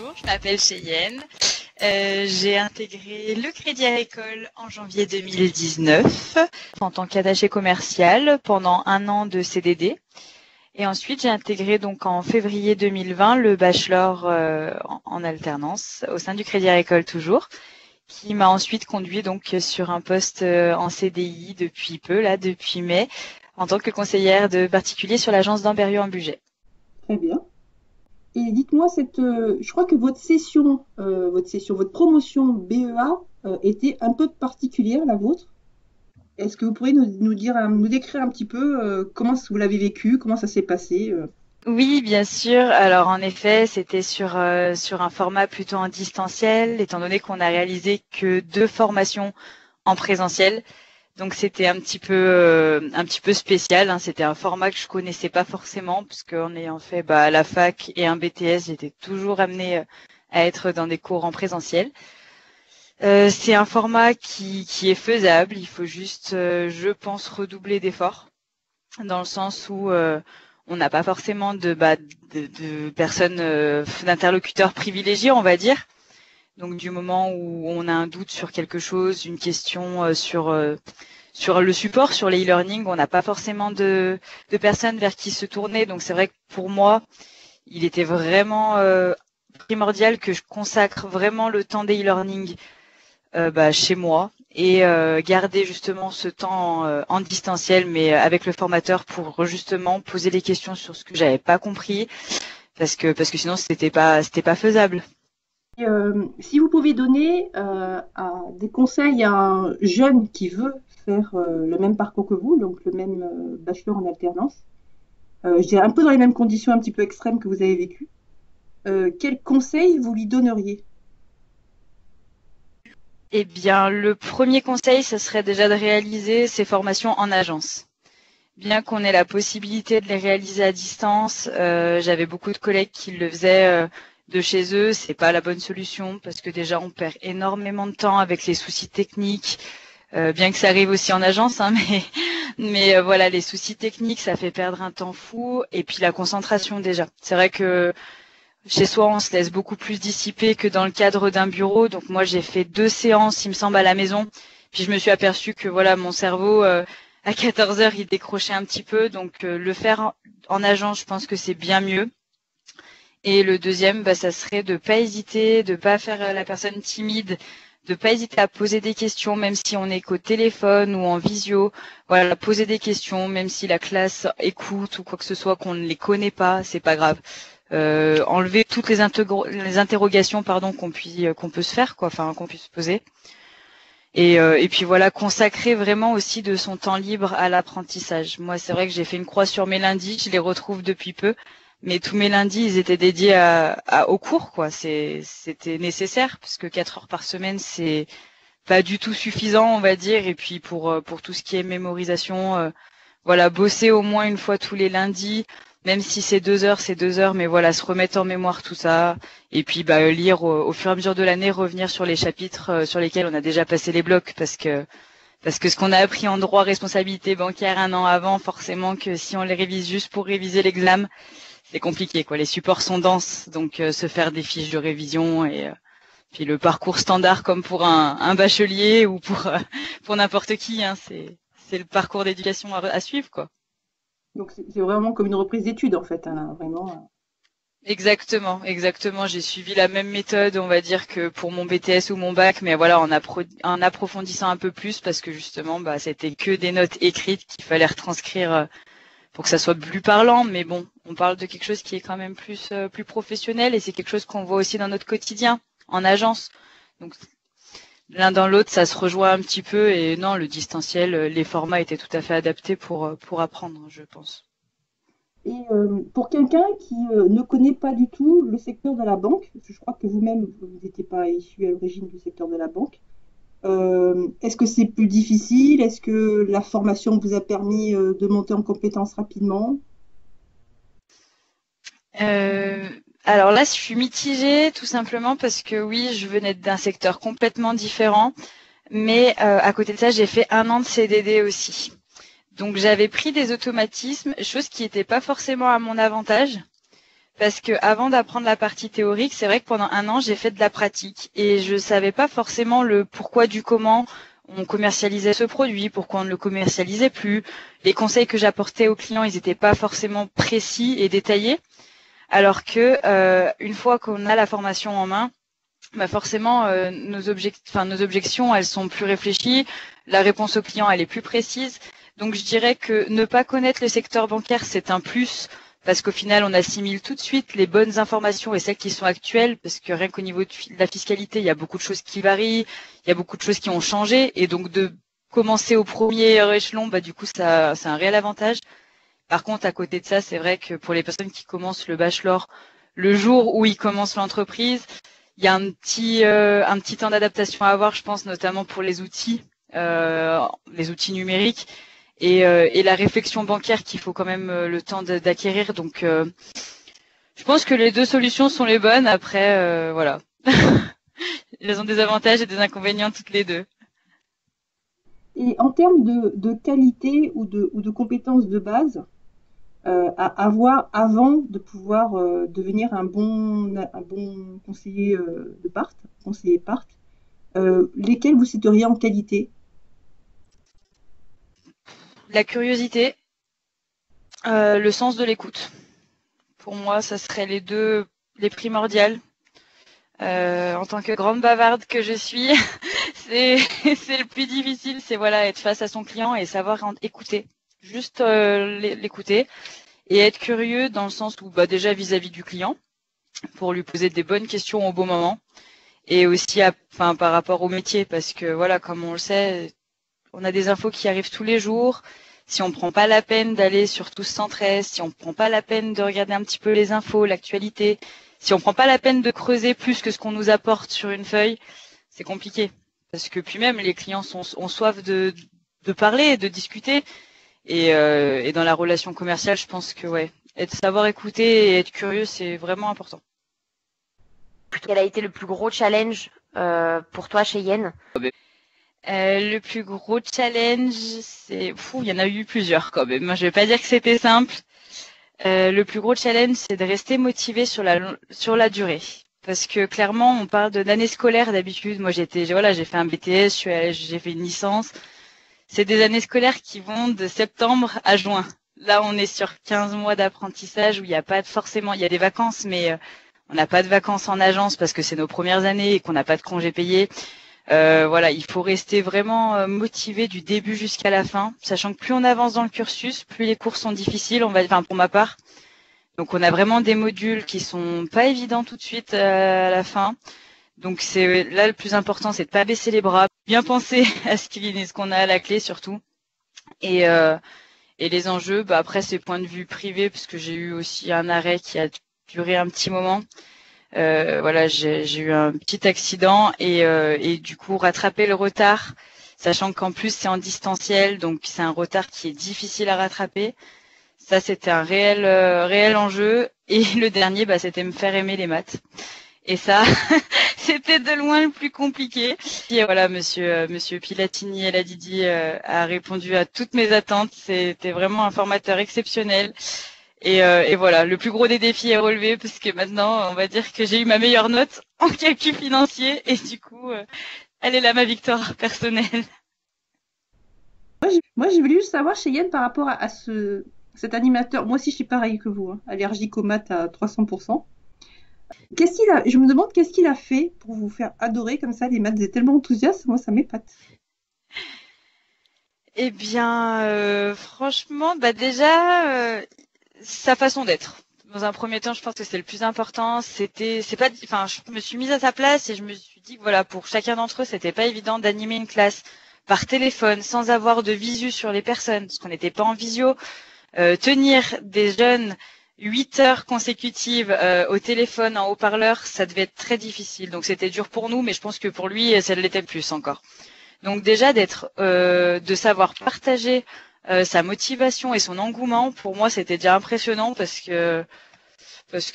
bonjour, je m'appelle Cheyenne. J'ai intégré le Crédit Agricole en janvier 2019 en tant qu'attaché commercial pendant 1 an de CDD. Et ensuite, j'ai intégré donc en février 2020 le bachelor en alternance au sein du Crédit Agricole toujours, qui m'a ensuite conduit donc sur un poste en CDI depuis peu, là depuis mai, en tant que conseillère de particuliers sur l'agence d'Amberieu en Bugey. Très bien. Et dites-moi, je crois que votre promotion BEA était un peu particulière, la vôtre. Est-ce que vous pourriez nous décrire un petit peu comment vous l'avez vécu, comment ça s'est passé Oui, bien sûr. Alors en effet, c'était sur un format plutôt en distanciel, étant donné qu'on a réalisé que 2 formations en présentiel. Donc c'était un petit peu spécial, hein. C'était un format que je connaissais pas forcément, puisque en ayant fait la fac et un BTS, j'étais toujours amenée à être dans des cours en présentiel. C'est un format qui est faisable. Il faut juste, je pense, redoubler d'efforts, dans le sens où on n'a pas forcément de personnes, d'interlocuteurs privilégiés, on va dire. Donc du moment où on a un doute sur quelque chose, une question sur le support, sur les e-learning, on n'a pas forcément de personnes vers qui se tourner. Donc c'est vrai que pour moi, il était vraiment primordial que je consacre vraiment le temps des e-learning chez moi et garder justement ce temps en distanciel, mais avec le formateur pour justement poser les questions sur ce que j'avais pas compris, parce que sinon c'était pas faisable. Et, si vous pouvez donner des conseils à un jeune qui veut faire le même parcours que vous, donc le même bachelor en alternance, je dirais un peu dans les mêmes conditions un petit peu extrêmes que vous avez vécues, quels conseils vous lui donneriez? Eh bien, le premier conseil, ce serait déjà de réaliser ces formations en agence. Bien qu'on ait la possibilité de les réaliser à distance, j'avais beaucoup de collègues qui le faisaient de chez eux. C'est pas la bonne solution parce que déjà on perd énormément de temps avec les soucis techniques, bien que ça arrive aussi en agence, hein, mais voilà, les soucis techniques, ça fait perdre un temps fou et puis la concentration déjà. C'est vrai que chez soi, on se laisse beaucoup plus dissiper que dans le cadre d'un bureau. Donc moi, j'ai fait 2 séances, il me semble, à la maison. Puis je me suis aperçue que voilà, mon cerveau, à 14 heures, il décrochait un petit peu. Donc le faire en agence, je pense que c'est bien mieux. Et le deuxième, ça serait de pas hésiter, de pas faire la personne timide, de pas hésiter à poser des questions, même si on est qu'au téléphone ou en visio. Voilà, poser des questions, même si la classe écoute ou quoi que ce soit, qu'on ne les connaît pas, c'est pas grave. Enlever toutes les interrogations qu'on peut se faire, quoi, enfin qu'on puisse se poser. Et puis voilà, consacrer vraiment aussi de son temps libre à l'apprentissage. Moi, c'est vrai que j'ai fait une croix sur mes lundis, je les retrouve depuis peu, mais tous mes lundis, ils étaient dédiés au cours, quoi. C'était nécessaire, parce que 4 heures par semaine, c'est pas du tout suffisant, on va dire. Et puis pour tout ce qui est mémorisation, voilà, bosser au moins une fois tous les lundis, même si c'est 2 heures, mais voilà, se remettre en mémoire tout ça, et puis lire au fur et à mesure de l'année, revenir sur les chapitres sur lesquels on a déjà passé les blocs, parce que ce qu'on a appris en droit responsabilité bancaire 1 an avant, forcément que si on les révise juste pour réviser l'examen, c'est compliqué, quoi. Les supports sont denses, donc se faire des fiches de révision et puis le parcours standard comme pour un bachelier ou pour n'importe qui, hein, c'est le parcours d'éducation à suivre, quoi. Donc c'est vraiment comme une reprise d'études en fait, hein, là, vraiment. Exactement, exactement. J'ai suivi la même méthode, on va dire, que pour mon BTS ou mon bac, mais voilà, en approfondissant un peu plus, parce que justement, c'était que des notes écrites qu'il fallait retranscrire pour que ça soit plus parlant. Mais bon, on parle de quelque chose qui est quand même plus professionnel, et c'est quelque chose qu'on voit aussi dans notre quotidien, en agence. Donc l'un dans l'autre, ça se rejoint un petit peu, et non, le distanciel, les formats étaient tout à fait adaptés pour apprendre, je pense. Et pour quelqu'un qui ne connaît pas du tout le secteur de la banque, parce que je crois que vous-même, vous n'étiez pas issu à l'origine du secteur de la banque, est-ce que c'est plus difficile? Est-ce que la formation vous a permis de monter en compétences rapidement? Euh, alors là, je suis mitigée tout simplement parce que oui, je venais d'un secteur complètement différent, mais à côté de ça, j'ai fait 1 an de CDD aussi. Donc j'avais pris des automatismes, chose qui n'était pas forcément à mon avantage, parce que avant d'apprendre la partie théorique, c'est vrai que pendant 1 an, j'ai fait de la pratique et je savais pas forcément le pourquoi du comment on commercialisait ce produit, pourquoi on ne le commercialisait plus. Les conseils que j'apportais aux clients, ils n'étaient pas forcément précis et détaillés, alors que une fois qu'on a la formation en main, bah forcément nos objections, elles sont plus réfléchies, la réponse au client, elle est plus précise. Donc je dirais que ne pas connaître le secteur bancaire, c'est un plus parce qu'au final, on assimile tout de suite les bonnes informations et celles qui sont actuelles, parce que rien qu'au niveau de la fiscalité, il y a beaucoup de choses qui varient, il y a beaucoup de choses qui ont changé, et donc de commencer au premier échelon, bah du coup, ça, c'est un réel avantage. Par contre, à côté de ça, c'est vrai que pour les personnes qui commencent le bachelor le jour où ils commencent l'entreprise, il y a un petit temps d'adaptation à avoir, je pense, notamment pour les outils numériques et la réflexion bancaire qu'il faut quand même le temps d'acquérir. Donc, je pense que les deux solutions sont les bonnes. Après, voilà. Elles ont des avantages et des inconvénients toutes les deux. Et en termes de qualité ou de compétences de base, à avoir avant de pouvoir devenir un bon conseiller de part, conseiller part, lesquels vous citeriez en qualité? La curiosité, le sens de l'écoute. Pour moi, ça serait les primordiales. En tant que grande bavarde que je suis, c'est le plus difficile, c'est voilà être face à son client et savoir écouter, juste l'écouter et être curieux dans le sens où bah déjà vis-à-vis du client pour lui poser des bonnes questions au bon moment et aussi par rapport au métier parce que voilà comme on le sait, on a des infos qui arrivent tous les jours. Si on prend pas la peine d'aller sur Tous 113, si on prend pas la peine de regarder un petit peu les infos, l'actualité, si on prend pas la peine de creuser plus que ce qu'on nous apporte sur une feuille, c'est compliqué. Parce que puis même les clients ont soif de parler, de discuter. Et dans la relation commerciale, je pense que ouais, savoir écouter et être curieux, c'est vraiment important. Quel a été le plus gros challenge pour toi chez Yen? Le plus gros challenge, il y en a eu plusieurs quand même. Moi, je vais pas dire que c'était simple. Le plus gros challenge, c'est de rester motivé sur la durée. Parce que clairement, on parle d'année scolaire d'habitude. Moi, j'ai fait un BTS, j'ai fait une licence. C'est des années scolaires qui vont de septembre à juin. Là, on est sur 15 mois d'apprentissage où il n'y a pas forcément, il y a des vacances, mais on n'a pas de vacances en agence parce que c'est nos premières années et qu'on n'a pas de congés payés. Voilà, il faut rester vraiment motivé du début jusqu'à la fin, sachant que plus on avance dans le cursus, plus les cours sont difficiles, enfin pour ma part. Donc on a vraiment des modules qui sont pas évidents tout de suite à la fin. Donc c'est là le plus important, c'est de pas baisser les bras, bien penser à ce qu'on a à la clé surtout. Et, euh, et les enjeux, bah après c'est point de vue privé, parce que j'ai eu aussi un arrêt qui a duré un petit moment. Voilà, j'ai eu un petit accident et du coup rattraper le retard, sachant qu'en plus c'est en distanciel, donc c'est un retard qui est difficile à rattraper. Ça, c'était un réel enjeu. Et le dernier, bah, c'était me faire aimer les maths. Et ça, c'était de loin le plus compliqué. Et voilà, monsieur Pilatini El Hadidi a répondu à toutes mes attentes. C'était vraiment un formateur exceptionnel. Et voilà, le plus gros des défis est relevé parce que maintenant, on va dire que j'ai eu ma meilleure note en calcul financier et du coup, elle est là ma victoire personnelle. Moi, je voulais juste savoir chez Yann par rapport à cet animateur. Moi aussi, je suis pareil que vous, hein, allergique aux maths à 300%. Je me demande qu'est-ce qu'il a fait pour vous faire adorer comme ça les maths. Vous êtes tellement enthousiaste, moi, ça m'épate. Eh bien, franchement, bah déjà, sa façon d'être. Dans un premier temps, je pense que c'est le plus important. Je me suis mise à sa place et je me suis dit que voilà, pour chacun d'entre eux, c'était pas évident d'animer une classe par téléphone sans avoir de visu sur les personnes, parce qu'on n'était pas en visio. Tenir des jeunes 8 heures consécutives au téléphone en haut-parleur, ça devait être très difficile. Donc c'était dur pour nous, mais je pense que pour lui, ça l'était plus encore. Donc déjà de savoir partager sa motivation et son engouement, pour moi, c'était déjà impressionnant parce que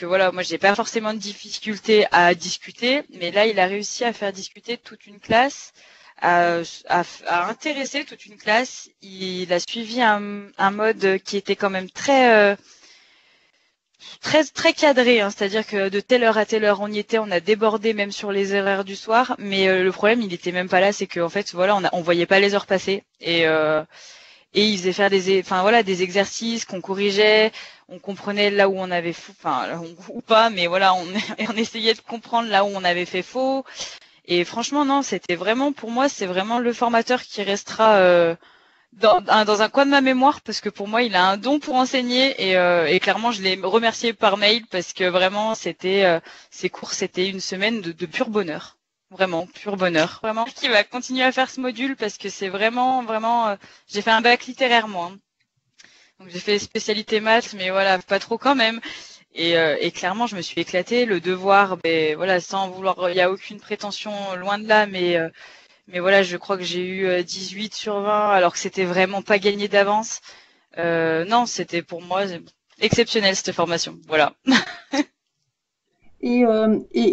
voilà, moi, j'ai pas forcément de difficulté à discuter, mais là, il a réussi à faire discuter toute une classe, à intéresser toute une classe. Il a suivi un mode qui était quand même très cadré, hein, c'est-à-dire que de telle heure à telle heure on y était, on a débordé même sur les horaires du soir, mais le problème il était même pas là, c'est qu'en fait voilà on voyait pas les heures passer et ils faisaient faire des exercices qu'on corrigeait, on comprenait là où on avait ou pas, mais voilà on essayait de comprendre là où on avait fait faux. Et franchement non, c'était vraiment pour moi c'est vraiment le formateur qui restera dans un coin de ma mémoire parce que pour moi il a un don pour enseigner et clairement je l'ai remercié par mail parce que vraiment ces cours c'était une semaine de pur bonheur, vraiment pur bonheur, vraiment qui va continuer à faire ce module parce que c'est vraiment j'ai fait un bac littéraire moi, hein. Donc j'ai fait spécialité maths mais voilà pas trop quand même et clairement je me suis éclatée. Le devoir ben voilà sans vouloir il y a aucune prétention loin de là mais voilà, je crois que j'ai eu 18 sur 20 alors que c'était vraiment pas gagné d'avance. Non, c'était pour moi exceptionnel cette formation. Voilà. Et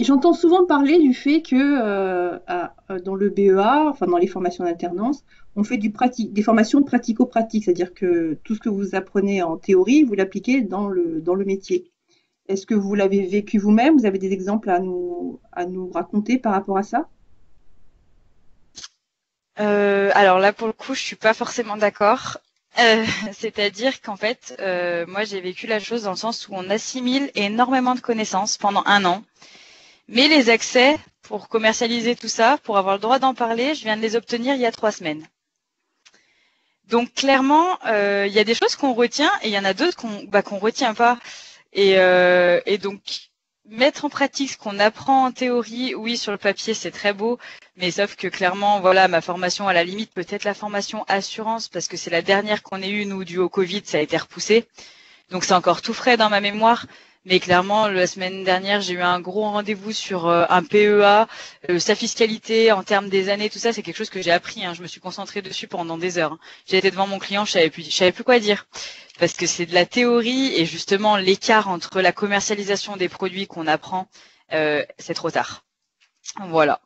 j'entends souvent parler du fait que dans le BEA, enfin dans les formations d'alternance, on fait des formations pratico-pratiques, c'est-à-dire que tout ce que vous apprenez en théorie, vous l'appliquez dans le métier. Est-ce que vous l'avez vécu vous-même? Vous avez des exemples à nous raconter par rapport à ça? Alors là, pour le coup, je suis pas forcément d'accord. C'est-à-dire qu'en fait, moi, j'ai vécu la chose dans le sens où on assimile énormément de connaissances pendant un an, mais les accès pour commercialiser tout ça, pour avoir le droit d'en parler, je viens de les obtenir il y a 3 semaines. Donc clairement, il y a des choses qu'on retient et il y en a d'autres qu'on retient pas. Et donc mettre en pratique ce qu'on apprend en théorie, oui, sur le papier c'est très beau, mais sauf que clairement, voilà, ma formation à la limite peut-être la formation assurance parce que c'est la dernière qu'on ait eue nous dû au Covid, ça a été repoussé. Donc c'est encore tout frais dans ma mémoire. Mais clairement, la semaine dernière, j'ai eu un gros rendez-vous sur un PEA, sa fiscalité en termes des années, tout ça, c'est quelque chose que j'ai appris, hein. Je me suis concentrée dessus pendant des heures, hein. J'ai été devant mon client, je savais plus quoi dire. Parce que c'est de la théorie et justement l'écart entre la commercialisation des produits qu'on apprend, c'est trop tard. Voilà.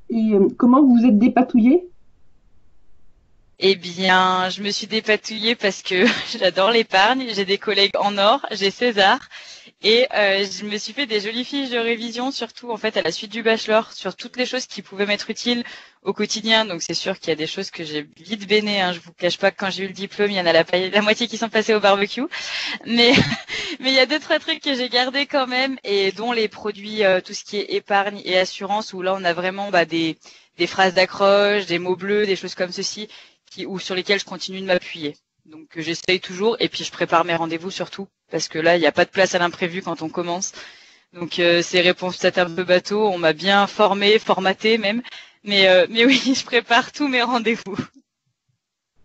Et comment vous vous êtes dépatouillé? Eh bien, je me suis dépatouillée parce que j'adore l'épargne, j'ai des collègues en or, j'ai César et je me suis fait des jolies fiches de révision, surtout en fait à la suite du bachelor, sur toutes les choses qui pouvaient m'être utiles au quotidien. Donc c'est sûr qu'il y a des choses que j'ai vite bénées, hein. Je vous cache pas que quand j'ai eu le diplôme, il y en a la moitié qui sont passés au barbecue, mais mais il y a deux trois trucs que j'ai gardés quand même et dont les produits, tout ce qui est épargne et assurance où là on a vraiment des phrases d'accroche, des mots bleus, des choses comme ceci ou sur lesquels je continue de m'appuyer. Donc j'essaye toujours et puis je prépare mes rendez-vous surtout parce que là il n'y a pas de place à l'imprévu quand on commence. Donc ces réponses peut-être un peu bateau, on m'a bien formaté même, mais oui je prépare tous mes rendez-vous.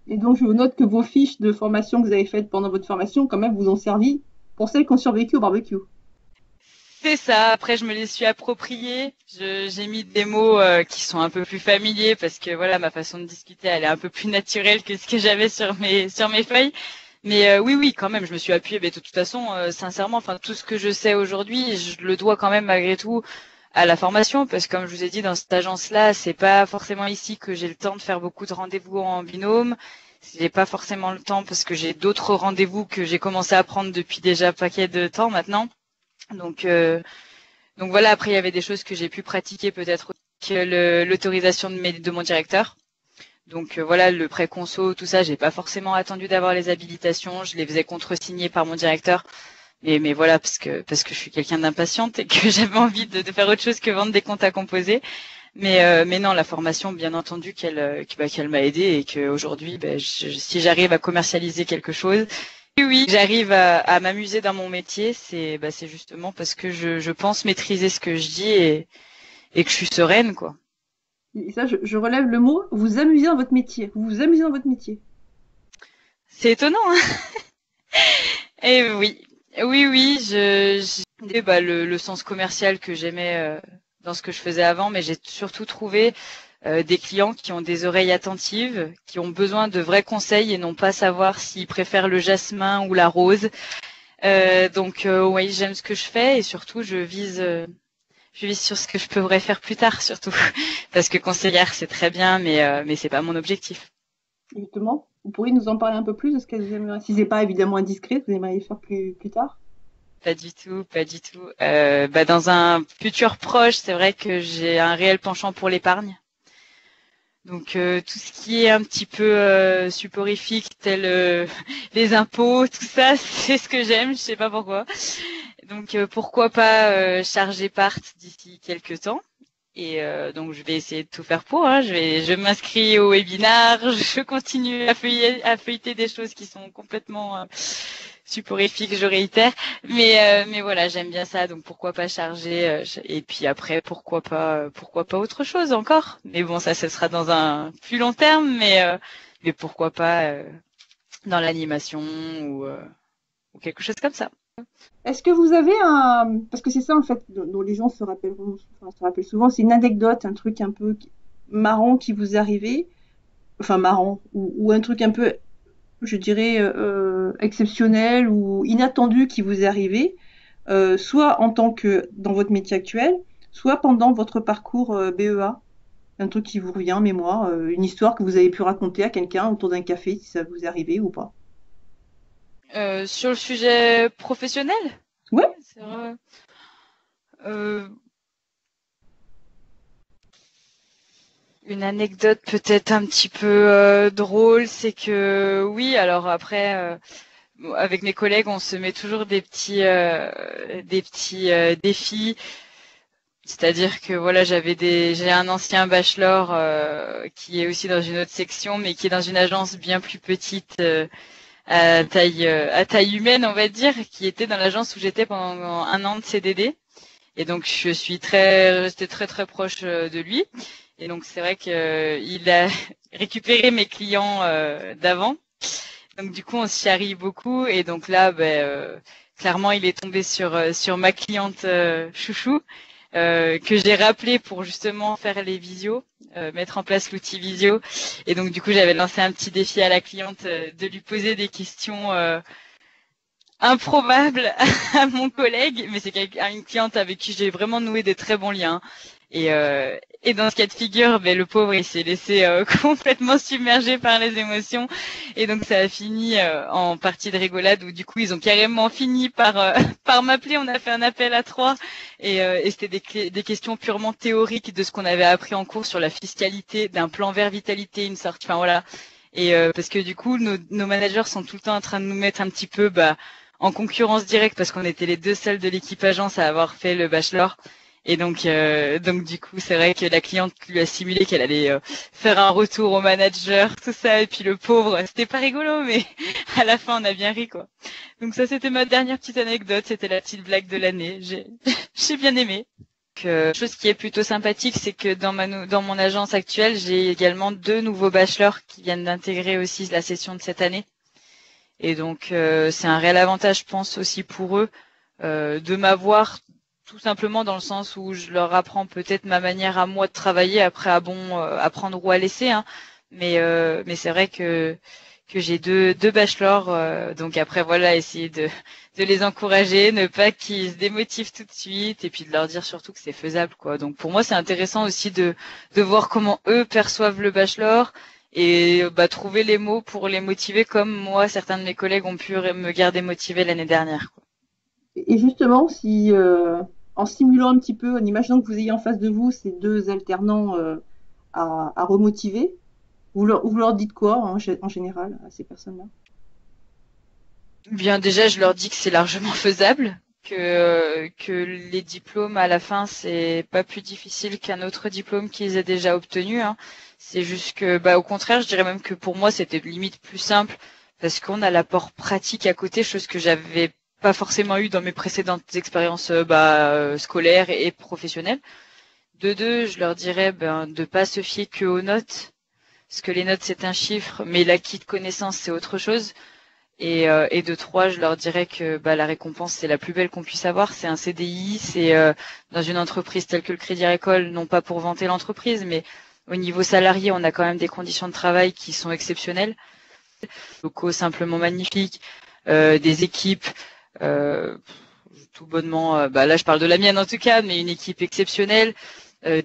Et donc, je note que vos fiches de formation que vous avez faites pendant votre formation, quand même, vous ont servi pour celles qui ont survécu au barbecue. C'est ça. Après, je me les suis appropriées. J'ai mis des mots qui sont un peu plus familiers parce que voilà, ma façon de discuter, elle est un peu plus naturelle que ce que j'avais sur mes feuilles. Mais oui, quand même, je me suis appuyée. Mais de toute façon, sincèrement, enfin, tout ce que je sais aujourd'hui, je le dois quand même malgré tout à la formation parce que comme je vous ai dit, dans cette agence-là, c'est pas forcément ici que j'ai le temps de faire beaucoup de rendez-vous en binôme. J'ai pas forcément le temps parce que j'ai d'autres rendez-vous que j'ai commencé à prendre depuis déjà un paquet de temps maintenant. Donc voilà, après il y avait des choses que j'ai pu pratiquer peut-être que l'autorisation de mon directeur. Donc voilà, le pré-conso, tout ça, j'ai pas forcément attendu d'avoir les habilitations, je les faisais contre-signer par mon directeur. Mais voilà, parce que je suis quelqu'un d'impatiente et que j'avais envie de faire autre chose que vendre des comptes à composer. Mais non, la formation, bien entendu, qu'elle m'a aidé et qu'aujourd'hui, si j'arrive à commercialiser quelque chose, oui, j'arrive à m'amuser dans mon métier, c'est justement parce que je pense maîtriser ce que je dis et que je suis sereine, quoi. Et ça, je relève le mot, vous amusez dans votre métier. Vous vous amusez dans votre métier. C'est étonnant, hein. Et oui, le sens commercial que j'aimais dans ce que je faisais avant, mais j'ai surtout trouvé des clients qui ont des oreilles attentives, qui ont besoin de vrais conseils et non pas savoir s'ils préfèrent le jasmin ou la rose. Oui, j'aime ce que je fais et surtout je vise sur ce que je pourrais faire plus tard surtout parce que conseillère c'est très bien mais c'est pas mon objectif. Justement, vous pourriez nous en parler un peu plus de ce que vous aimeriez, si c'est pas évidemment indiscret, vous aimeriez faire plus tard? Pas du tout, pas du tout. Dans un futur proche, c'est vrai que j'ai un réel penchant pour l'épargne. Donc tout ce qui est un petit peu supporifique, tel les impôts, tout ça, c'est ce que j'aime. Je sais pas pourquoi. Donc pourquoi pas charger part d'ici quelques temps. Et donc je vais essayer de tout faire pour. Hein. Je m'inscris au webinar, je continue à feuilleter des choses qui sont complètement supporifiques, je réitère. Mais voilà, j'aime bien ça, donc pourquoi pas charger. Et puis après, pourquoi pas autre chose encore. Mais bon, ça, ce sera dans un plus long terme. Mais pourquoi pas dans l'animation ou quelque chose comme ça. Est-ce que vous avez un... Parce que c'est ça, en fait, dont les gens se rappellent souvent, c'est une anecdote, un truc un peu marrant qui vous est arrivé, enfin marrant, ou un truc un peu, je dirais, exceptionnel ou inattendu qui vous est arrivé, soit en tant que dans votre métier actuel, soit pendant votre parcours BEA. Un truc qui vous revient en mémoire, une histoire que vous avez pu raconter à quelqu'un autour d'un café, si ça vous est arrivé ou pas. Sur le sujet professionnel? Ouais. C'est vrai. Une anecdote peut-être un petit peu drôle, c'est que oui, alors après, avec mes collègues, on se met toujours des petits défis. C'est-à-dire que voilà, j'ai un ancien bachelor qui est aussi dans une autre section, mais qui est dans une agence bien plus petite. À taille humaine, on va dire, qui était dans l'agence où j'étais pendant un an de CDD. Et donc, je suis restée très, très proche de lui. Et donc, c'est vrai qu'il a récupéré mes clients d'avant. Donc, du coup, on se charrie beaucoup. Et donc là, clairement, il est tombé sur ma cliente chouchou, que j'ai rappelé pour justement faire les visios, mettre en place l'outil visio. Et donc du coup j'avais lancé un petit défi à la cliente de lui poser des questions improbables à mon collègue, mais c'est une cliente avec qui j'ai vraiment noué des très bons liens. Et dans ce cas de figure, le pauvre il s'est laissé complètement submergé par les émotions, et donc ça a fini en partie de rigolade où du coup ils ont carrément fini par par m'appeler. On a fait un appel à trois, et c'était des questions purement théoriques de ce qu'on avait appris en cours sur la fiscalité, d'un plan vert vitalité, une sorte, enfin voilà. Et parce que du coup nos managers sont tout le temps en train de nous mettre un petit peu en concurrence directe, parce qu'on était les deux seuls de l'équipe agence à avoir fait le bachelor. Et donc du coup, c'est vrai que la cliente lui a simulé qu'elle allait faire un retour au manager, tout ça. Et puis le pauvre, c'était pas rigolo, mais à la fin, on a bien ri, quoi. Donc ça, c'était ma dernière petite anecdote. C'était la petite blague de l'année. J'ai bien aimé. Chose qui est plutôt sympathique, c'est que dans mon agence actuelle, j'ai également 2 nouveaux bachelors qui viennent d'intégrer aussi la session de cette année. Et donc, c'est un réel avantage, je pense, aussi pour eux, de m'avoir, tout simplement dans le sens où je leur apprends peut-être ma manière à moi de travailler, après à apprendre ou à laisser, hein. Mais c'est vrai que j'ai deux bachelors, donc après voilà, essayer de les encourager, ne pas qu'ils se démotivent tout de suite, et puis de leur dire surtout que c'est faisable, quoi. Donc pour moi, c'est intéressant aussi de voir comment eux perçoivent le bachelor, et trouver les mots pour les motiver, comme moi, certains de mes collègues ont pu me garder motivée l'année dernière, quoi. Et justement, si en simulant un petit peu, en imaginant que vous ayez en face de vous ces 2 alternants à remotiver, vous leur dites quoi en général à ces personnes-là? Bien, déjà, je leur dis que c'est largement faisable, que les diplômes à la fin, c'est pas plus difficile qu'un autre diplôme qu'ils aient déjà obtenu, hein. C'est juste que, au contraire, je dirais même que pour moi, c'était limite plus simple, parce qu'on a l'apport pratique à côté, chose que j'avais pas forcément eu dans mes précédentes expériences scolaires et professionnelles. De deux, je leur dirais de pas se fier que aux notes, parce que les notes c'est un chiffre, mais l'acquis de connaissances c'est autre chose. Et de trois, je leur dirais que la récompense c'est la plus belle qu'on puisse avoir, c'est un CDI, c'est dans une entreprise telle que le Crédit Agricole, non pas pour vanter l'entreprise, mais au niveau salarié, on a quand même des conditions de travail qui sont exceptionnelles, locaux simplement magnifiques, des équipes tout bonnement, là je parle de la mienne en tout cas, mais une équipe exceptionnelle,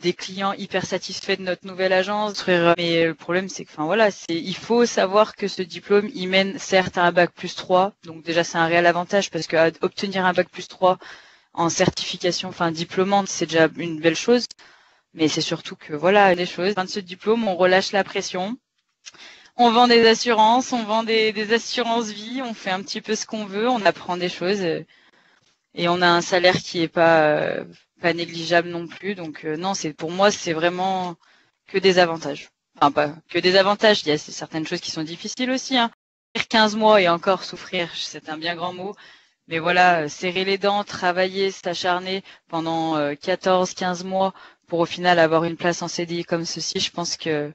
des clients hyper satisfaits de notre nouvelle agence. Mais le problème, c'est que, enfin voilà, il faut savoir que ce diplôme, il mène certes à un bac+3. Donc déjà, c'est un réel avantage parce que obtenir un bac+3 en certification, enfin diplômante, c'est déjà une belle chose. Mais c'est surtout que voilà, les choses. Fin de ce diplôme, on relâche la pression. On vend des assurances, on vend des assurances vie, on fait un petit peu ce qu'on veut, on apprend des choses et on a un salaire qui est pas négligeable non plus. Donc non, pour moi, c'est vraiment que des avantages. Enfin, pas que des avantages. Il y a certaines choses qui sont difficiles aussi. Hein. 15 mois et encore souffrir, c'est un bien grand mot. Mais voilà, serrer les dents, travailler, s'acharner pendant 14-15 mois pour au final avoir une place en CDI comme ceci, je pense que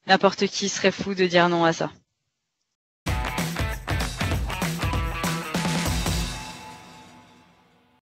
n'importe qui serait fou de dire non à ça.